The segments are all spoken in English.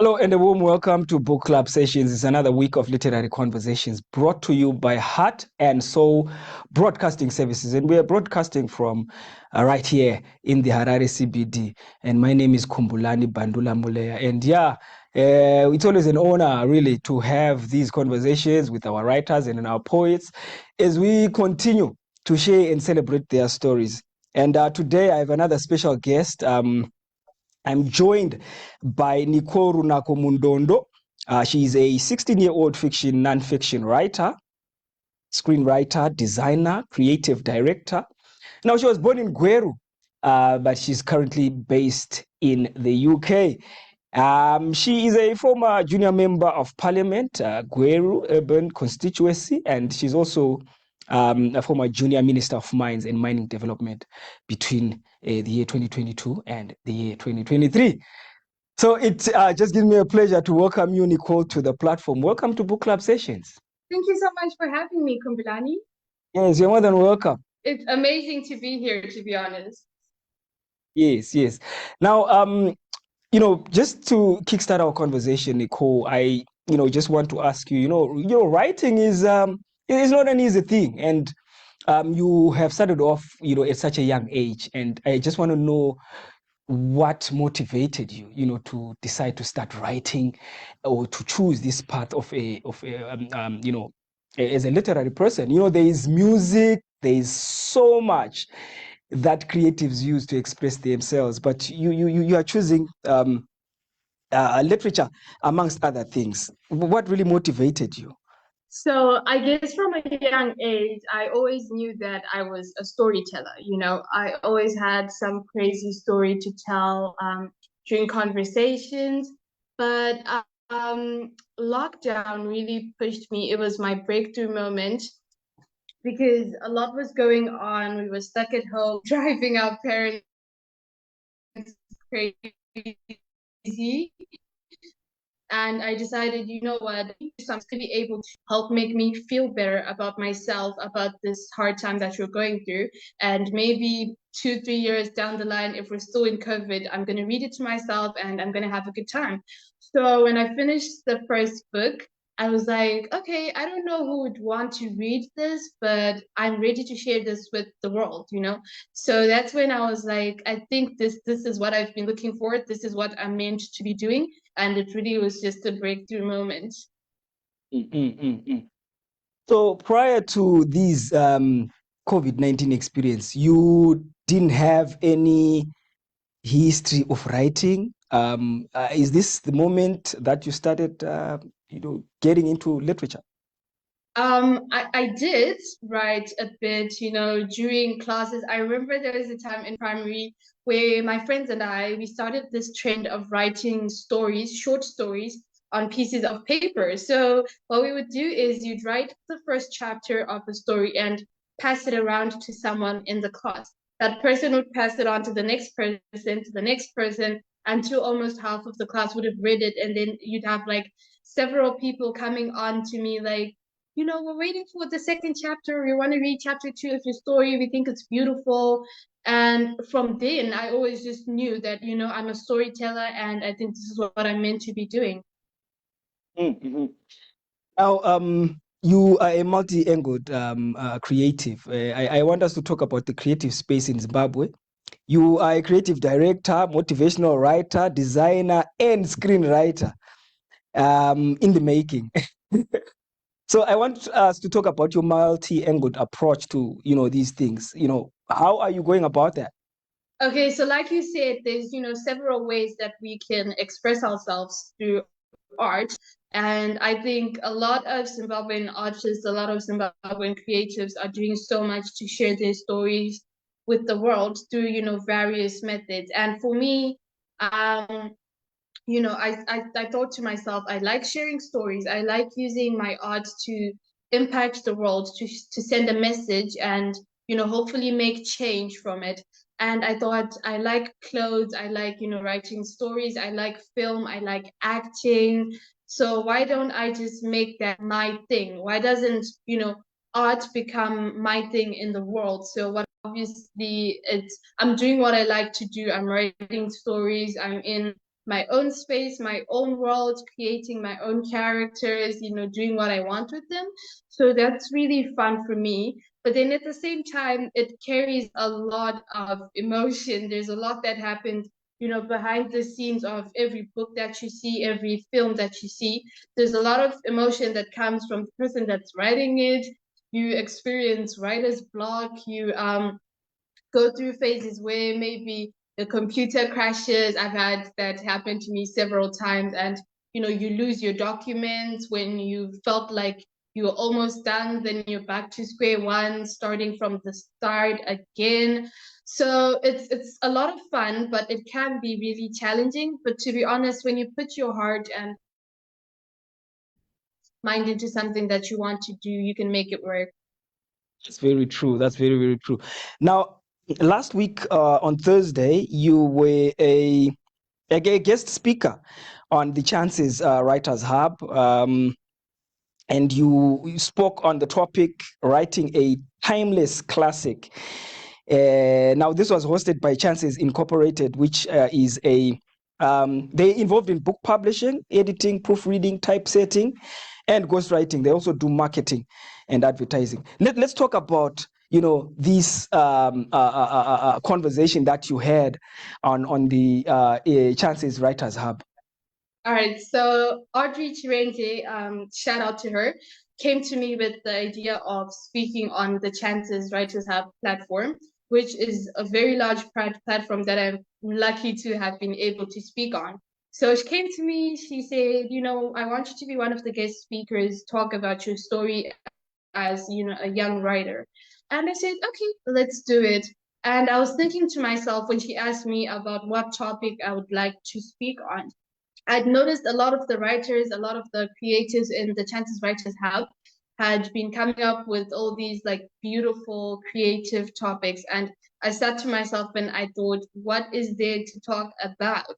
Hello and a warm welcome to Book Club Sessions. It's another week of literary conversations brought to you by Heart and Soul Broadcasting Services. And we are broadcasting from right here in the Harare CBD. And my name is Kumbulani Bandula Muleya. And it's always an honor really to have these conversations with our writers and our poets as we continue to share and celebrate their stories. And today I have another special guest. I'm joined by Nicole Runako Mundondo. She is a 16-year-old fiction, non-fiction writer, screenwriter, designer, creative director. Now, she was born in Gweru, but she's currently based in the UK. She is a former junior member of parliament, Gweru Urban Constituency, and she's also a former junior minister of mines and mining development between the year 2022 and the year 2023. So it just gives me a pleasure to welcome you, Nicole, to the platform. Welcome to Book Club Sessions. Thank you so much for having me, Kumbulani. Yes, you're more than welcome. It's amazing to be here, to be honest. Yes. Now, just to kickstart our conversation, Nicole, I just want to ask you, writing is not an easy thing, and you have started off, at such a young age, and I just want to know what motivated you, to decide to start writing or to choose this path of as a literary person. There is music, there is so much that creatives use to express themselves, but you are choosing literature amongst other things. What really motivated you? So I guess from a young age, I always knew that I was a storyteller. I always had some crazy story to tell during conversations, but lockdown really pushed me. It was my breakthrough moment because a lot was going on. We were stuck at home, driving our parents crazy. And I decided, you know what, I'm to be able to help make me feel better about myself, about this hard time that you're going through. And maybe 2-3 years down the line, if we're still in COVID, I'm going to read it to myself and I'm going to have a good time. So when I finished the first book, I was like, okay, I don't know who would want to read this, but I'm ready to share this with the world. So that's when I was like, I think this is what I've been looking for. This is what I'm meant to be doing. And it really was just a breakthrough moment. So prior to this COVID-19 experience, you didn't have any history of writing. Is this the moment that you started, getting into literature? I did write a bit, during classes. I remember there was a time in primary where my friends and we started this trend of writing stories, short stories on pieces of paper. So what we would do is you'd write the first chapter of a story and pass it around to someone in the class. That person would pass it on to the next person, to the next person, until almost half of the class would have read it. And then you'd have like several people coming on to me like, we're waiting for the second chapter. We want to read chapter 2 of your story. We think it's beautiful. And from then, I always just knew that, I'm a storyteller and I think this is what I'm meant to be doing. Mm-hmm. Now, you are a multi-angled creative. I want us to talk about the creative space in Zimbabwe. You are a creative director, motivational writer, designer, and screenwriter in the making. So I want us to talk about your multi-angled approach to, these things. How are you going about that? Okay, so like you said, there's, several ways that we can express ourselves through art. And I think a lot of Zimbabwean artists, a lot of Zimbabwean creatives are doing so much to share their stories with the world through, various methods. And for me, I thought to myself, I like sharing stories. I like using my art to impact the world, to send a message and, hopefully make change from it. And I thought I like clothes, I like, writing stories, I like film, I like acting. So why don't I just make that my thing? Why doesn't, art become my thing in the world? So what obviously I'm doing what I like to do. I'm writing stories, I'm in my own space, my own world, creating my own characters, doing what I want with them. So that's really fun for me. But then at the same time, it carries a lot of emotion. There's a lot that happens, behind the scenes of every book that you see, every film that you see. There's a lot of emotion that comes from the person that's writing it. You experience writer's block. You go through phases where maybe the computer crashes. I've had that happen to me several times, and you lose your documents when you felt like you're almost done, then you're back to square one, starting from the start again. So it's a lot of fun, but it can be really challenging. But to be honest, when you put your heart and mind into something that you want to do, you can make it work. That's very true. That's very, very true. Now, last week on Thursday, you were a guest speaker on the Chances Writers Hub, and you spoke on the topic writing a timeless classic. Now, this was hosted by Chances Incorporated, which is they're involved in book publishing, editing, proofreading, typesetting, and ghostwriting. They also do marketing and advertising. Let's talk about this conversation that you had on the Chances Writers Hub. All right, so Audrey Chirente, shout out to her, came to me with the idea of speaking on the Chances Writers Hub platform, which is a very large platform that I'm lucky to have been able to speak on. So she came to me, she said, I want you to be one of the guest speakers, talk about your story as, a young writer. And I said, okay, let's do it. And I was thinking to myself when she asked me about what topic I would like to speak on, I'd noticed a lot of the writers, a lot of the creatives in the Chances Writers Hub had been coming up with all these like beautiful creative topics. And I sat to myself and I thought, what is there to talk about?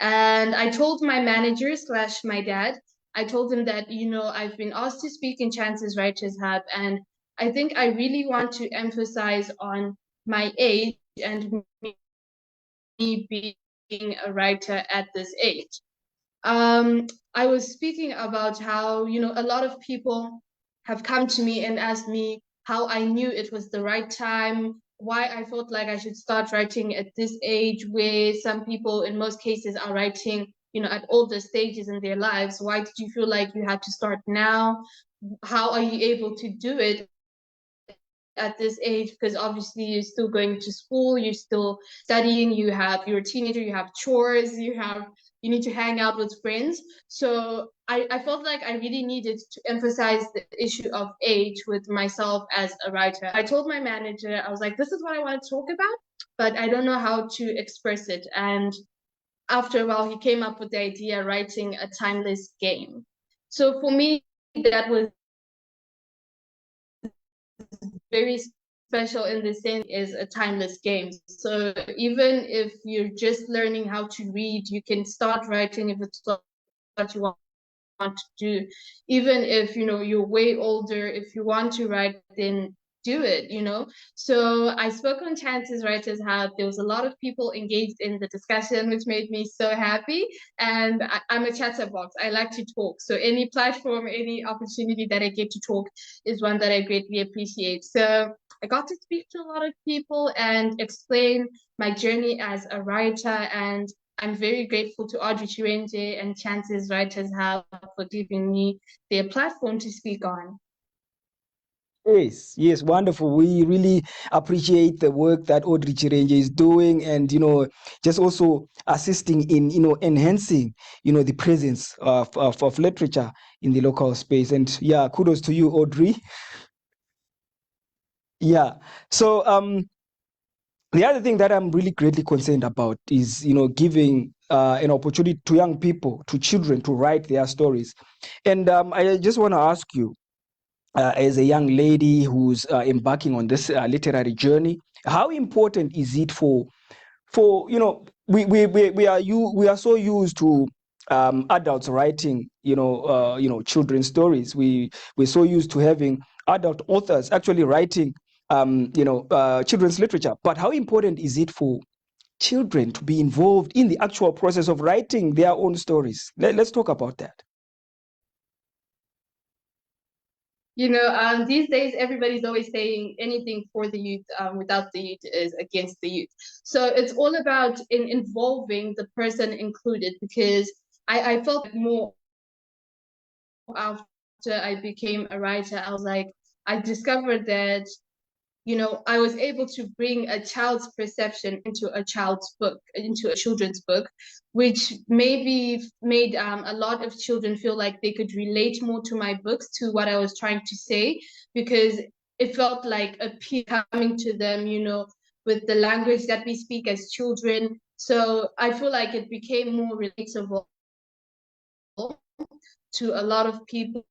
And I told my manager slash my dad, I told him that, I've been asked to speak in Chances Writers Hub, and I think I really want to emphasize on my age and me being a writer at this age. I was speaking about how, a lot of people have come to me and asked me how I knew it was the right time, why I felt like I should start writing at this age, where some people, in most cases, are writing, at older stages in their lives. Why did you feel like you had to start now? How are you able to do it at this age? Because obviously you're still going to school, you're still studying, you're a teenager, you have chores, you need to hang out with friends. So I felt like I really needed to emphasize the issue of age with myself as a writer. I told my manager, I was like, this is what I want to talk about, but I don't know how to express it. And after a while, he came up with the idea writing a timeless game. So for me, that was very special in the sense is a timeless game. So even if you're just learning how to read, you can start writing if it's what you want to do. Even if you're way older, if you want to write, then do it. So I spoke on Chances Writers Hub. There was a lot of people engaged in the discussion, which made me so happy. And I'm a chatterbox. I like to talk. So any platform, any opportunity that I get to talk is one that I greatly appreciate. So I got to speak to a lot of people and explain my journey as a writer, and I'm very grateful to Audrey Chirente and Chances Writers Hub for giving me their platform to speak on. Yes, wonderful. We really appreciate the work that Audrey Chirenge is doing, and just also assisting in enhancing the presence of literature in the local space. And yeah, kudos to you, Audrey. Yeah. So the other thing that I'm really greatly concerned about is giving an opportunity to young people, to children, to write their stories. And I just want to ask you, as a young lady who's embarking on this literary journey, how important is it for we are so used to adults writing children's stories. We're so used to having adult authors actually writing children's literature. But how important is it for children to be involved in the actual process of writing their own stories? Let's talk about that. These days everybody's always saying anything for the youth without the youth is against the youth. So it's all about involving the person included, because I felt more after I became a writer. I was like, I discovered that I was able to bring a child's perception into a child's book, into a children's book, which maybe made a lot of children feel like they could relate more to my books, to what I was trying to say, because it felt like a peer coming to them, with the language that we speak as children. So I feel like it became more relatable to a lot of people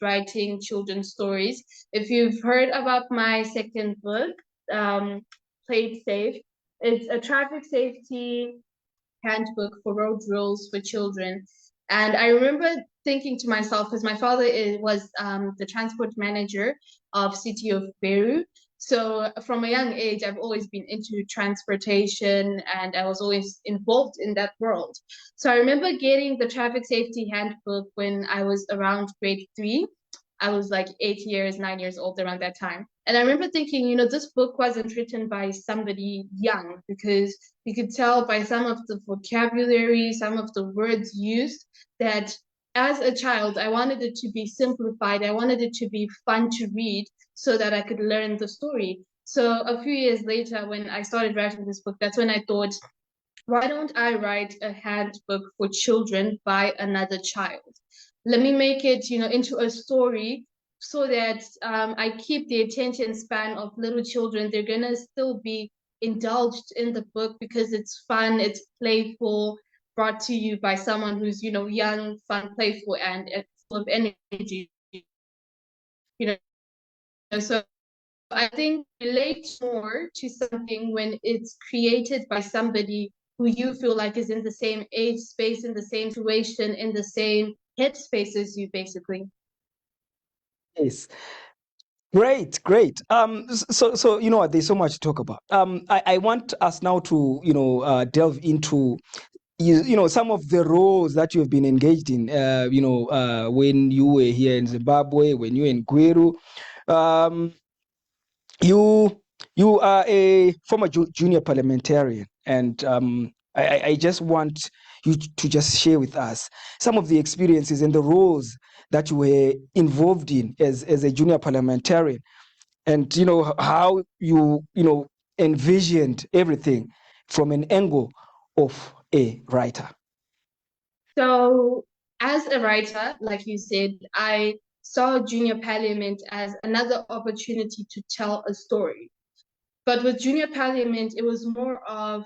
writing children's stories. If you've heard about my second book, Play It Safe, it's a traffic safety handbook for road rules for children. And I remember thinking to myself, because my father was the transport manager of city of Beirut. So from a young age, I've always been into transportation, and I was always involved in that world. So I remember getting the traffic safety handbook when I was around grade 3. I was like 8 years, 9 years old around that time. And I remember thinking, this book wasn't written by somebody young, because you could tell by some of the vocabulary, some of the words used, that as a child, I wanted it to be simplified. I wanted it to be fun to read so that I could learn the story. So a few years later, when I started writing this book, that's when I thought, why don't I write a handbook for children by another child? Let me make it, into a story, so that I keep the attention span of little children. They're gonna still be indulged in the book because it's fun, it's playful, brought to you by someone who's, young, fun, playful, and full of energy. You so I think relate more to something when it's created by somebody who you feel like is in the same age space, in the same situation, in the same headspace as you, basically. Yes. Great, great. So you know what? There's so much to talk about. I want us now to delve into some of the roles that you have been engaged in. When you were here in Zimbabwe, when you were in Gweru, um, you you are a former junior parliamentarian, and I just want you to just share with us some of the experiences and the roles that you were involved in as a junior parliamentarian, and how you envisioned everything from an angle of a writer. So, as a writer, like you said, I saw junior parliament as another opportunity to tell a story. But with junior parliament, it was more of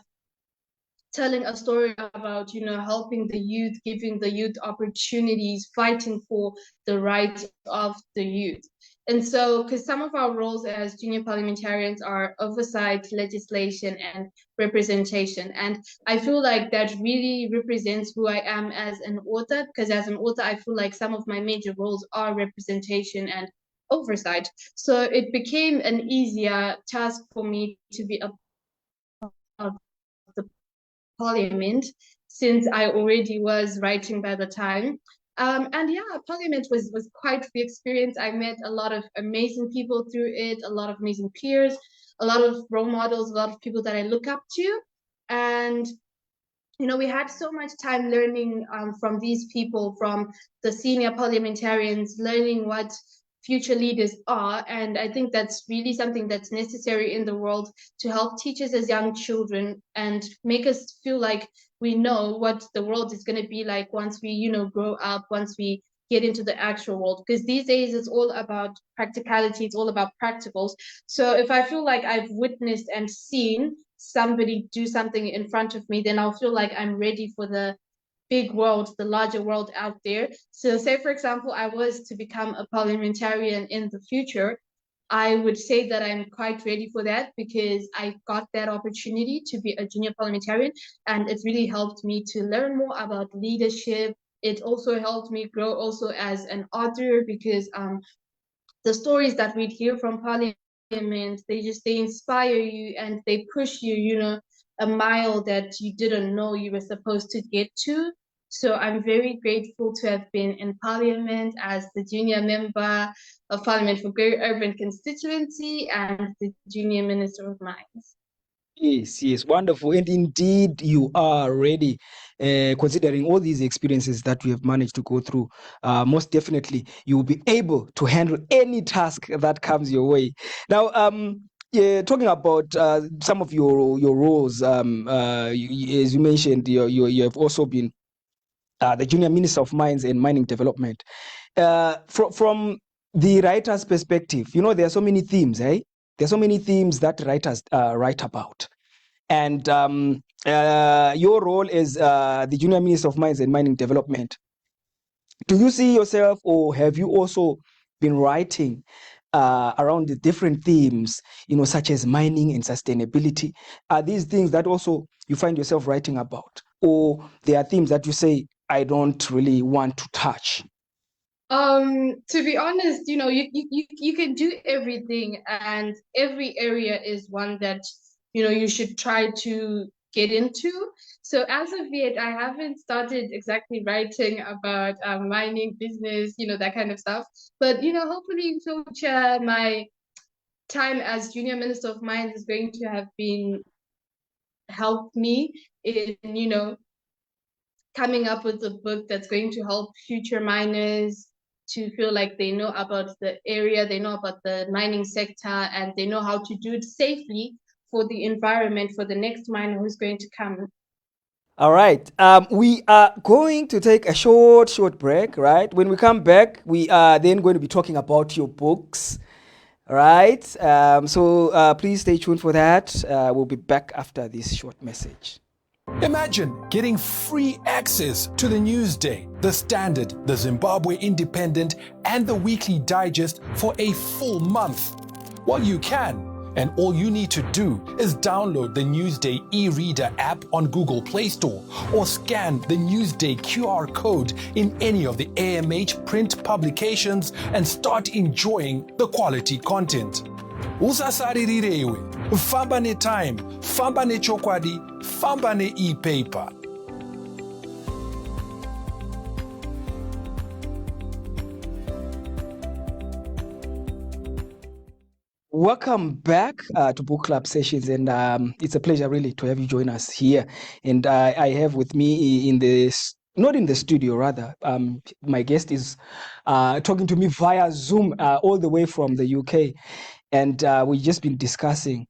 telling a story about, helping the youth, giving the youth opportunities, fighting for the rights of the youth. And so, because some of our roles as junior parliamentarians are oversight, legislation, and representation. And I feel like that really represents who I am as an author, because as an author, I feel like some of my major roles are representation and oversight. So it became an easier task for me to be a part of the Parliament, since I already was writing by the time. And yeah, Parliament was quite the experience. I met a lot of amazing people through it, a lot of amazing peers, a lot of role models, a lot of people that I look up to. And we had so much time learning from these people, from the senior parliamentarians, learning what future leaders are. And I think that's really something that's necessary in the world, to help teach us as young children and make us feel like we know what the world is going to be like once we, grow up, once we get into the actual world. Because these days it's all about practicality, it's all about practicals. So if I feel like I've witnessed and seen somebody do something in front of me, then I'll feel like I'm ready for the big world, the larger world out there. So say, for example, I was to become a parliamentarian in the future, I would say that I'm quite ready for that, because I got that opportunity to be a junior parliamentarian, and it really helped me to learn more about leadership. It also helped me grow also as an author, because the stories that we'd hear from parliament, they inspire you and they push you, a mile that you didn't know you were supposed to get to. So I'm very grateful to have been in Parliament as the junior member of Parliament for Greater Urban Constituency and the junior Minister of Mines. Yes, yes, wonderful. And indeed, you are ready, considering all these experiences that we have managed to go through. Most definitely, you will be able to handle any task that comes your way. Now, yeah, talking about some of your roles, as you mentioned, you have also been the Junior Minister of Mines and Mining Development. From the writer's perspective, there are so many themes, eh? There are so many themes that writers write about. And your role as the Junior Minister of Mines and Mining Development, do you see yourself, or have you also been writing around the different themes, such as mining and sustainability? Are these things that also you find yourself writing about? Or there are themes that you say, I don't really want to touch? To be honest, you can do everything, and every area is one that, you should try to get into. So as of yet, I haven't started exactly writing about mining business, that kind of stuff. But, hopefully in future, my time as junior minister of mines is going to have been helped me in, coming up with a book that's going to help future miners to feel like they know about the area, they know about the mining sector, and they know how to do it safely for the environment for the next miner who's going to come. All right. We are going to take a short break, right? When we come back, we are then going to be talking about your books, right? So please stay tuned for that. We'll be back after this short message. Imagine getting free access to the Newsday, the Standard, the Zimbabwe Independent, and the Weekly Digest for a full month. Well, you can. And all you need to do is download the Newsday e-reader app on Google Play Store or scan the Newsday QR code in any of the AMH print publications and start enjoying the quality content. Usasaririrewe, famba ne time, famba ne chokwadi, famba ne e-paper. Welcome back to Book Club Sessions, and it's a pleasure really to have you join us here. And I have with me not in the studio, rather, my guest is talking to me via Zoom all the way from the UK, and we've just been discussing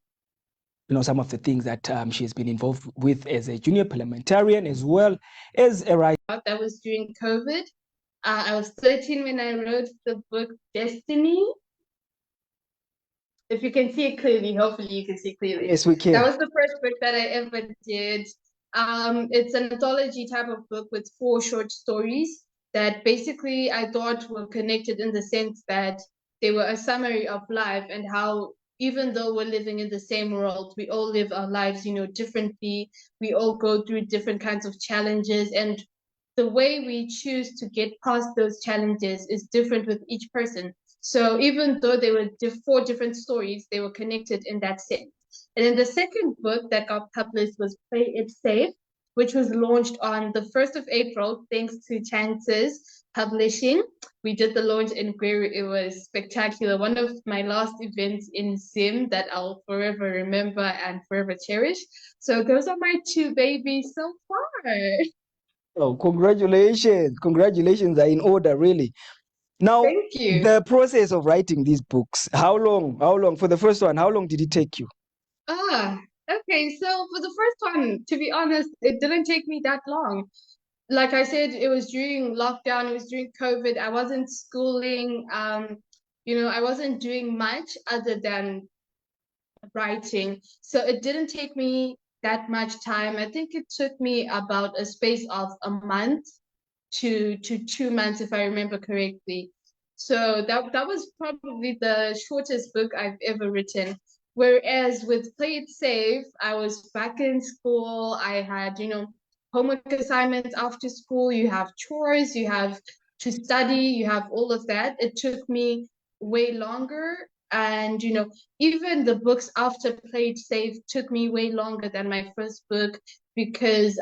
some of the things that she has been involved with as a junior parliamentarian, as well as a writer. That was during COVID. I was 13 when I wrote the book Destiny. If you can see it clearly, hopefully you can see clearly. Yes, we can. That was the first book that I ever did. It's an anthology type of book with 4 short stories that basically I thought were connected in the sense that they were a summary of life and how even though we're living in the same world, we all live our lives, differently. We all go through different kinds of challenges, and the way we choose to get past those challenges is different with each person. So even though they were 4 different stories, they were connected in that sense. And then the second book that got published was Play It Safe, which was launched on the 1st of April, thanks to Chances Publishing. We did the launch in Gweru. It was spectacular. One of my last events in Zim that I'll forever remember and forever cherish. So those are my 2 babies so far. Oh, congratulations. Congratulations are in order, really. Now, Thank you. the process of writing these books, how long, for the first one, how long did it take you? Okay. So for the first one, to be honest, it didn't take me that long. Like I said, it was during lockdown, it was during COVID. I wasn't schooling, I wasn't doing much other than writing. So it didn't take me that much time. I think it took me about a space of a month to 2 months, if I remember correctly. So that was probably the shortest book I've ever written. Whereas with Play It Safe, I was back in school. I had, homework assignments after school. You have chores, you have to study, you have all of that. It took me way longer And even the books after Played Safe took me way longer than my first book, because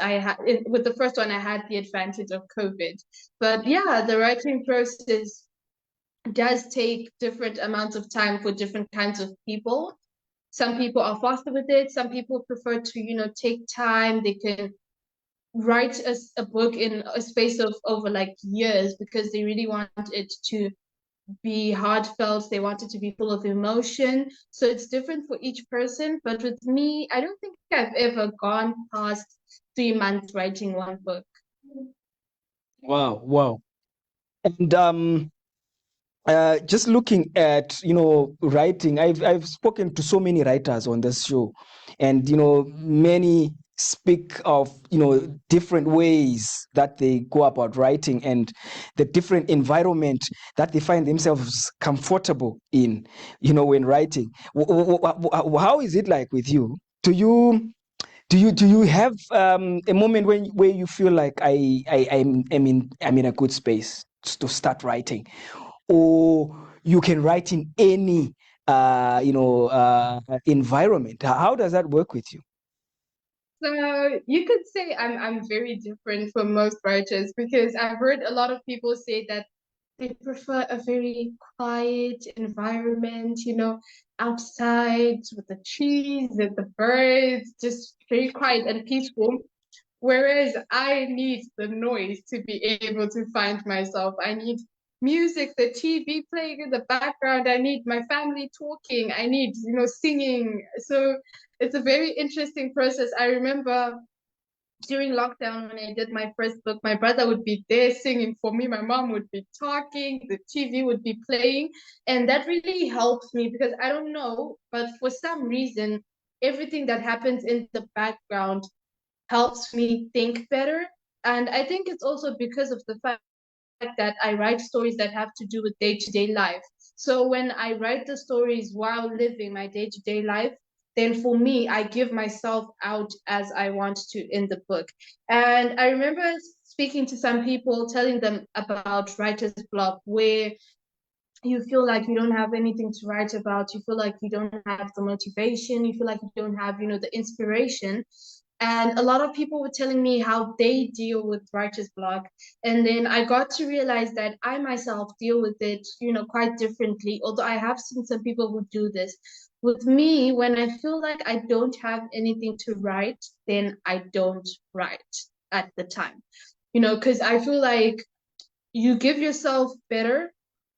with the first one I had the advantage of COVID. But yeah, the writing process does take different amounts of time for different kinds of people. Some people are faster with it. Some people prefer to, take time. They can write a book in a space of over like years, because they really want it to be heartfelt. They want it to be full of emotion. So it's different for each person. But with me, I don't think I've ever gone past 3 months writing one book. Wow, wow. And just looking at writing, I've spoken to so many writers on this show, and many speak of different ways that they go about writing and the different environment that they find themselves comfortable in when writing. How is it like with you? Do you have a moment where you feel like I'm in a good space to start writing, or you can write in any environment? How does that work with you? So you could say I'm very different from most writers, because I've heard a lot of people say that they prefer a very quiet environment, outside with the trees and the birds, just very quiet and peaceful. Whereas I need the noise to be able to find myself. I need music, the TV playing in the background. I need my family talking. I need, singing. So it's a very interesting process. I remember during lockdown when I did my first book, my brother would be there singing for me. My mom would be talking. The TV would be playing. And that really helps me, because I don't know, but for some reason, everything that happens in the background helps me think better. And I think it's also because of the fact that I write stories that have to do with day-to-day life. So when I write the stories while living my day-to-day life, then for me, I give myself out as I want to in the book. And I remember speaking to some people, telling them about writer's block, where you feel like you don't have anything to write about, you feel like you don't have the motivation, you feel like you don't have, the inspiration. And a lot of people were telling me how they deal with writer's block. And then I got to realize that I myself deal with it, quite differently, although I have seen some people who do this. With me, when I feel like I don't have anything to write, then I don't write at the time, because I feel like you give yourself better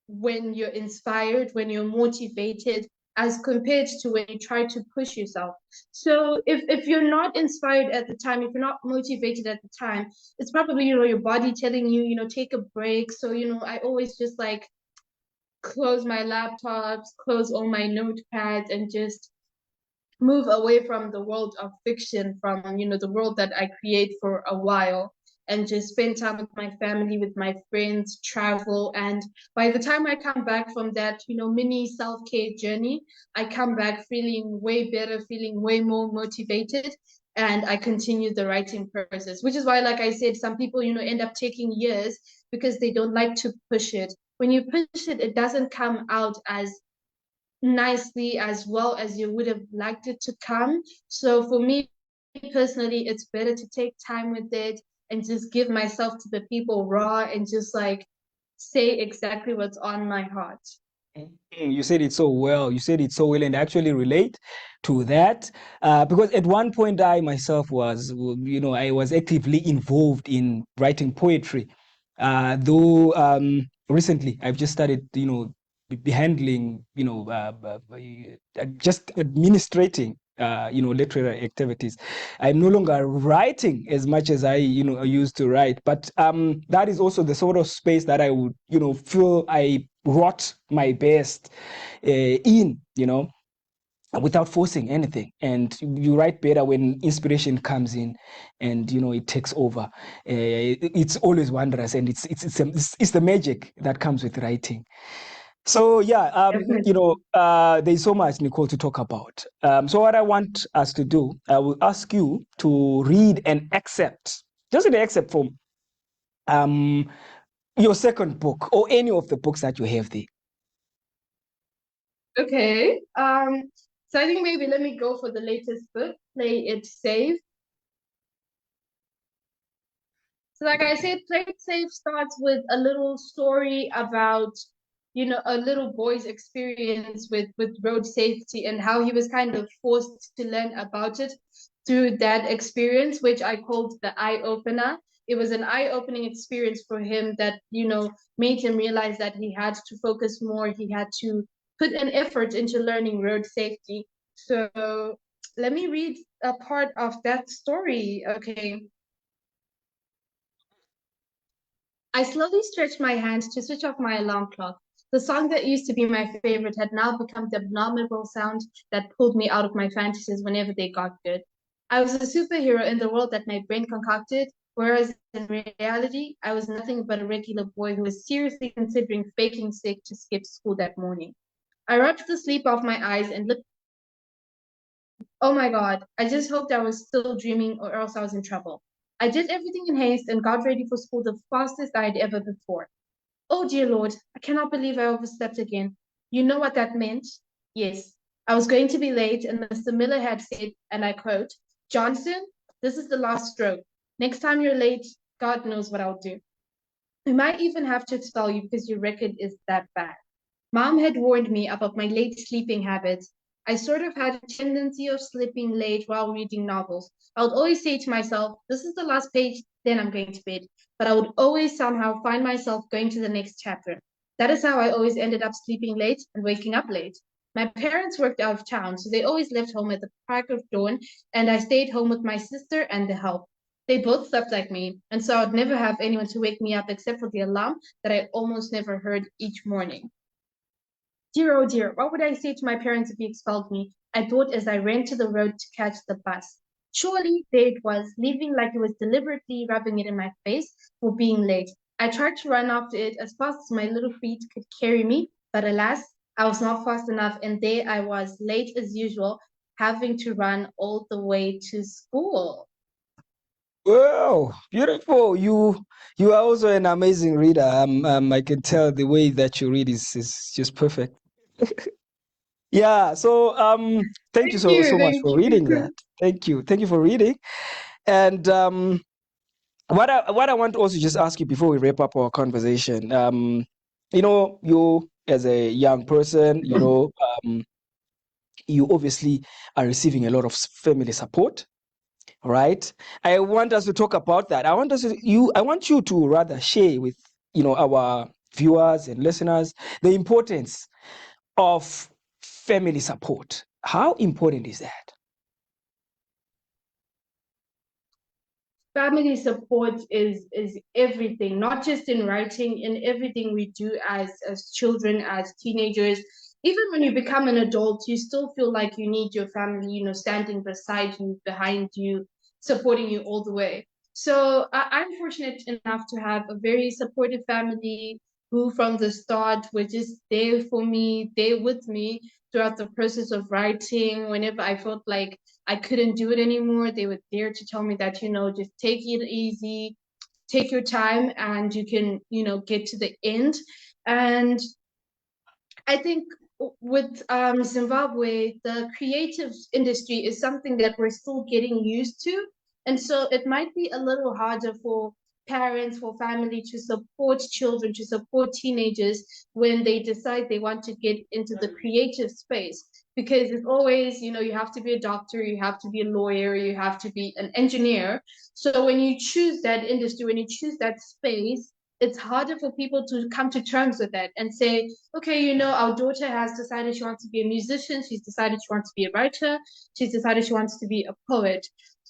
when you're inspired, when you're motivated, as compared to when you try to push yourself. So if you're not inspired at the time, if you're not motivated at the time, it's probably, your body telling you, take a break. So, I always just like close my laptops, close all my notepads, and just move away from the world of fiction, from the world that I create for a while, and just spend time with my family, with my friends, travel. And by the time I come back from that mini self-care journey, I come back feeling way better, feeling way more motivated, and I continue the writing process. Which is why, like I said, some people end up taking years, because they don't like to push it. When you push it, it doesn't come out as nicely, as well as you would have liked it to come. So for me personally, it's better to take time with it and just give myself to the people raw, and just like say exactly what's on my heart. You said it so well. You said it so well, and I actually relate to that, because at one point I myself was, I was actively involved in writing poetry. Though recently I've just started, be handling, just administrating, literary activities. I'm no longer writing as much as I, used to write. But that is also the sort of space that I would, feel I wrote my best in, without forcing anything. And you write better when inspiration comes in, and it takes over. It's always wondrous, and it's the magic that comes with writing. So yeah, there's so much, Nicole, to talk about. So what I want us to do, I will ask you to read an excerpt, just an excerpt from your second book, or any of the books that you have there. Okay. So I think maybe let me go for the latest book, Play It Safe. So like I said, Play It Safe starts with a little story about, a little boy's experience with road safety and how he was kind of forced to learn about it through that experience, which I called the eye opener. It was an eye-opening experience for him that, made him realize that he had to focus more, he had to put an effort into learning road safety. So let me read a part of that story. Okay. I slowly stretched my hand to switch off my alarm clock. The song that used to be my favorite had now become the abominable sound that pulled me out of my fantasies whenever they got good. I was a superhero in the world that my brain concocted, whereas in reality, I was nothing but a regular boy who was seriously considering faking sick to skip school that morning. I rubbed the sleep off my eyes and looked. Oh my God, I just hoped I was still dreaming or else I was in trouble. I did everything in haste and got ready for school the fastest I had ever before. Oh dear Lord, I cannot believe I overslept again. You know what that meant? Yes, I was going to be late, and Mr. Miller had said, and I quote, Johnson, this is the last stroke. Next time you're late, God knows what I'll do. We might even have to expel you because your record is that bad. Mom had warned me about my late sleeping habits. I sort of had a tendency of sleeping late while reading novels. I would always say to myself, this is the last page, then I'm going to bed. But I would always somehow find myself going to the next chapter. That is how I always ended up sleeping late and waking up late. My parents worked out of town, so they always left home at the crack of dawn, and I stayed home with my sister and the help. They both slept like me, and so I'd never have anyone to wake me up except for the alarm that I almost never heard each morning. Dear, oh dear, what would I say to my parents if he expelled me? I thought as I ran to the road to catch the bus. Surely there it was, leaving like it was deliberately rubbing it in my face for being late. I tried to run after it as fast as my little feet could carry me, but alas, I was not fast enough, and there I was, late as usual, having to run all the way to school. Wow, beautiful. You are also an amazing reader. I can tell the way that you read is just perfect. Yeah, so thank you Thank so you, much thank for reading you. that. Thank you. Thank you for reading. And what I want to also just ask you before we wrap up our conversation, you as a young person, you obviously are receiving a lot of family support, right? I want us to talk about that. I want you to rather share with our viewers and listeners the importance of family support. How important is that? Family support is everything, not just in writing, in everything we do as children, as teenagers. Even when you become an adult, you still feel like you need your family, standing beside you, behind you, supporting you all the way. So I'm fortunate enough to have a very supportive family who from the start were just there for me, there with me throughout the process of writing. Whenever I felt like I couldn't do it anymore, they were there to tell me that, just take it easy, take your time, and you can, get to the end. And I think with Zimbabwe, the creative industry is something that we're still getting used to. And so it might be a little harder for parents, for family to support children, to support teenagers when they decide they want to get into the creative space. Because it's always, you have to be a doctor, you have to be a lawyer, you have to be an engineer. So when you choose that industry, when you choose that space, it's harder for people to come to terms with that and say, okay, our daughter has decided she wants to be a musician, she's decided she wants to be a writer, she's decided she wants to be a poet.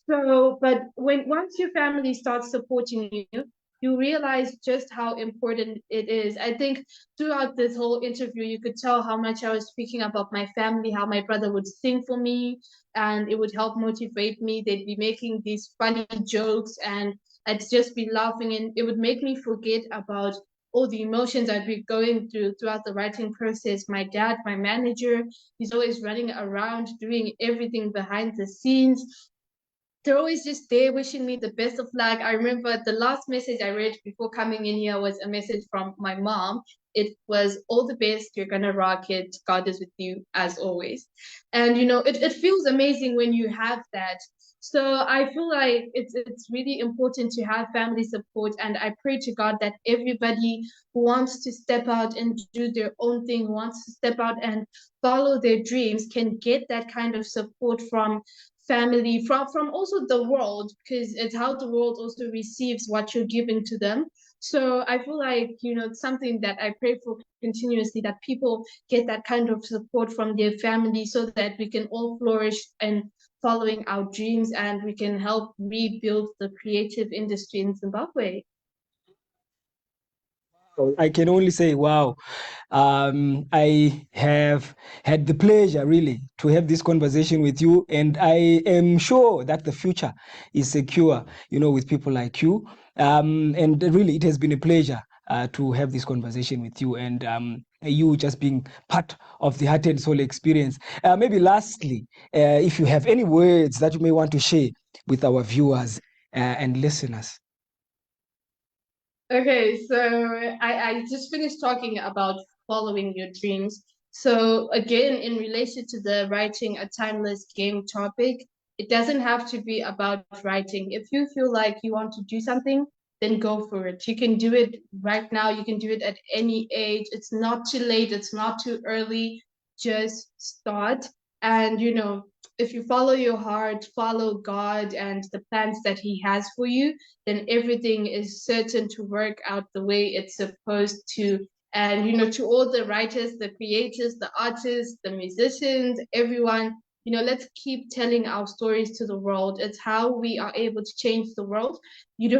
So, but once your family starts supporting you, you realize just how important it is. I think throughout this whole interview, you could tell how much I was speaking about my family, how my brother would sing for me, and it would help motivate me. They'd be making these funny jokes, and I'd just be laughing, and it would make me forget about all the emotions I'd be going through throughout the writing process. My dad, my manager, he's always running around doing everything behind the scenes. they're always just there wishing me the best of luck. I remember the last message I read before coming in here was a message from my mom. It was, all the best, you're gonna rock it, God is with you as always. And it feels amazing when you have that. So I feel like it's really important to have family support, and I pray to God that everybody who wants to step out and do their own thing, who wants to step out and follow their dreams, can get that kind of support from family, from also the world, because it's how the world also receives what you're giving to them. So I feel like it's something that I pray for continuously, that people get that kind of support from their family, so that we can all flourish and following our dreams, and we can help rebuild the creative industry in Zimbabwe. I can only say, wow. I have had the pleasure really to have this conversation with you, and I am sure that the future is secure, with people like you. And really, it has been a pleasure to have this conversation with you, and you just being part of the Heart and Soul experience. Maybe lastly, if you have any words that you may want to share with our viewers and listeners. Okay, so I just finished talking about following your dreams. So again, in relation to the writing a timeless game topic, it doesn't have to be about writing. If you feel like you want to do something, then go for it. You can do it right now. You can do it at any age. It's not too late. It's not too early. Just start. And if you follow your heart, follow God and the plans that He has for you, then everything is certain to work out the way it's supposed to. And to all the writers, the creators, the artists, the musicians, everyone, let's keep telling our stories to the world. It's how we are able to change the world. You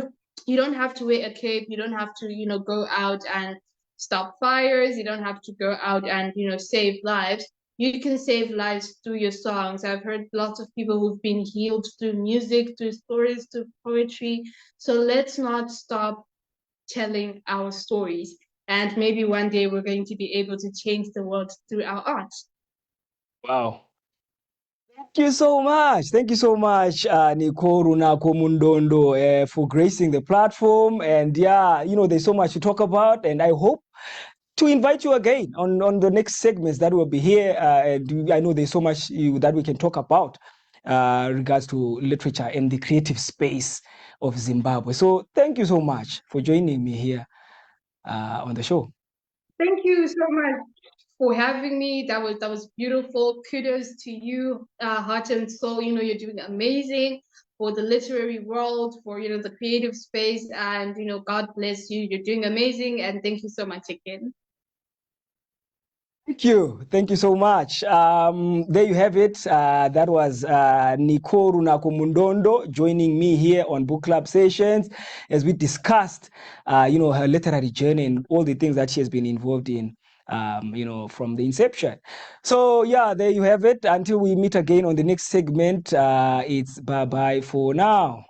don't have to wear a cape. You don't have to go out and stop fires. You don't have to go out and save lives. You can save lives through your songs. I've heard lots of people who've been healed through music, through stories, through poetry. So let's not stop telling our stories. And maybe one day we're going to be able to change the world through our art. Wow. Thank you so much. Thank you so much, Nikoru Nakomundondo, for gracing the platform. And yeah, there's so much to talk about. And I hope to invite you again on the next segments that will be here. And I know there's so much that we can talk about regards to literature and the creative space of Zimbabwe. So thank you so much for joining me here on the show. Thank you so much for having me. That was beautiful. Kudos to you, Heart and Soul. You're doing amazing for the literary world, for the creative space, and God bless you. You're doing amazing, and thank you so much again. Thank you so much. There you have it. That was Nikoru Nakomundondo joining me here on Book Club Sessions as we discussed, her literary journey and all the things that she has been involved in, from the inception. So yeah, there you have it. Until we meet again on the next segment, it's bye-bye for now.